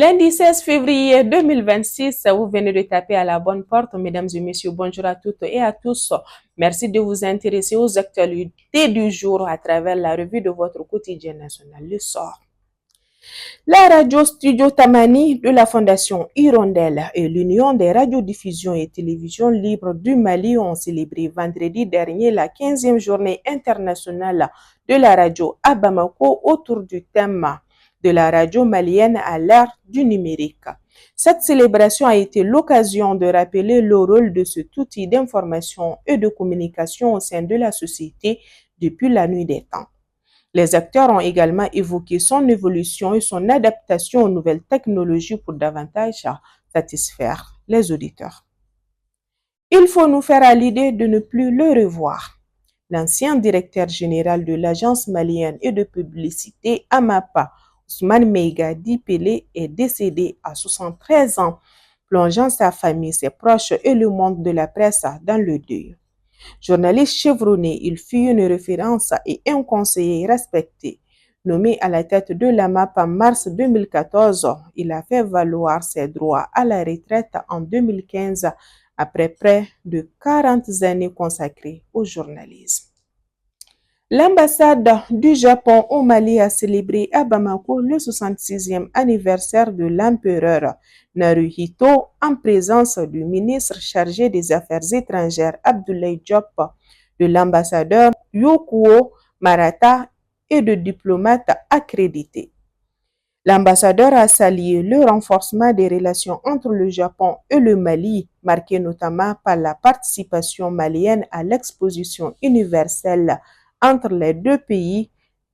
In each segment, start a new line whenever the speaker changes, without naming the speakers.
Lundi 16 février 2026, vous venez de taper à la bonne porte. Mesdames et messieurs, bonjour à toutes et à tous. Merci de vous intéresser aux actualités du jour à travers la revue de votre quotidien national, Le Sort. La radio Studio Tamani de la Fondation Hirondelle et l'Union des radiodiffusions et télévisions libres du Mali ont célébré vendredi dernier la 15e journée internationale de la radio à Bamako autour du thème de la radio malienne à l'ère du numérique. Cette célébration a été l'occasion de rappeler le rôle de cet outil d'information et de communication au sein de la société depuis la nuit des temps. Les acteurs ont également évoqué son évolution et son adaptation aux nouvelles technologies pour davantage satisfaire les auditeurs. Il faut nous faire à l'idée de ne plus le revoir. L'ancien directeur général de l'agence malienne et de publicité AMAPA, Ousmane Meiga Dipele, est décédé à 73 ans, plongeant sa famille, ses proches et le monde de la presse dans le deuil. Journaliste chevronné, il fut une référence et un conseiller respecté. Nommé à la tête de l'AMAP en mars 2014, il a fait valoir ses droits à la retraite en 2015 après près de 40 années consacrées au journalisme. L'ambassade du Japon au Mali a célébré à Bamako le 66e anniversaire de l'empereur Naruhito en présence du ministre chargé des Affaires étrangères Abdoulaye Diop, de l'ambassadeur Yoko Marata et de diplomates accrédités. L'ambassadeur a salué le renforcement des relations entre le Japon et le Mali, marqué notamment par la participation malienne à l'exposition universelle entre les deux pays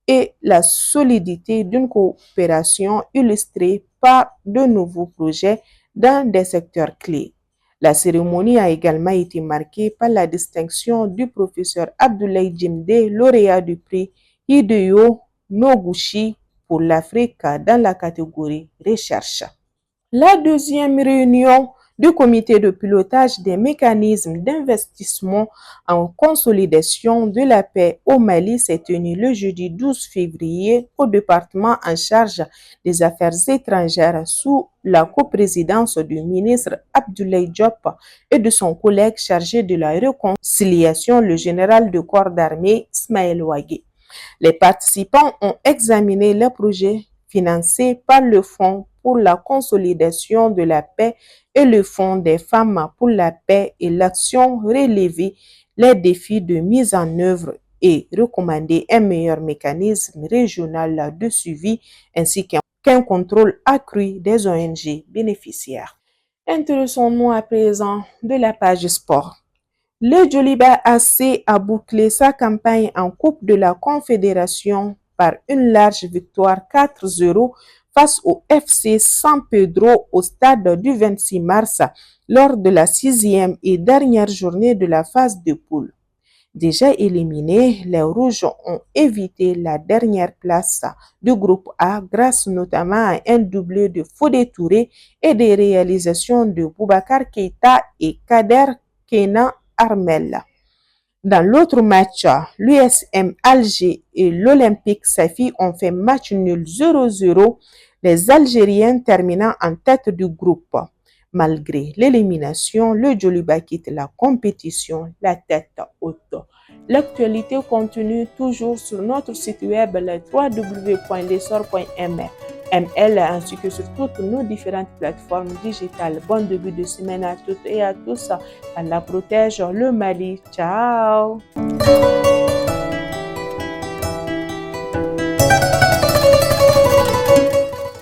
et la solidité d'une coopération illustrée par de nouveaux projets dans des secteurs clés. La cérémonie a également été marquée par la distinction du professeur Abdoulaye Djimde, lauréat du prix Hideo Noguchi pour l'Afrique dans la catégorie recherche. La deuxième réunion du comité de pilotage des mécanismes d'investissement en consolidation de la paix au Mali s'est tenue le jeudi 12 février au département en charge des affaires étrangères sous la coprésidence du ministre Abdoulaye Diop et de son collègue chargé de la réconciliation, le général de corps d'armée Ismaël Ouagé. Les participants ont examiné les projets financés par le Fonds pour la consolidation de la paix et le Fonds des femmes pour la paix et l'action, relevé les défis de mise en œuvre et recommandé un meilleur mécanisme régional de suivi ainsi qu'un contrôle accru des ONG bénéficiaires. Intéressons-nous à présent de la page sport. Le Djoliba AC a bouclé sa campagne en Coupe de la Confédération par une large victoire 4-0 face au FC San Pedro au stade du 26 mars lors de la 6e et dernière journée de la phase de poule. Déjà éliminés, les Rouges ont évité la dernière place du groupe A grâce notamment à un doublé de Fodé Touré et des réalisations de Boubacar Keïta et Kader Kenan Armel. Dans l'autre match, l'USM Alger et l'Olympique Safi ont fait match nul 0-0, les Algériens terminant en tête du groupe. Malgré l'élimination, le Djoliba quitte la compétition la tête haute. L'actualité continue toujours sur notre site web www.lesor.ml ainsi que sur toutes nos différentes plateformes digitales. Bon début de semaine à toutes et à tous. Allah protège le Mali. Ciao!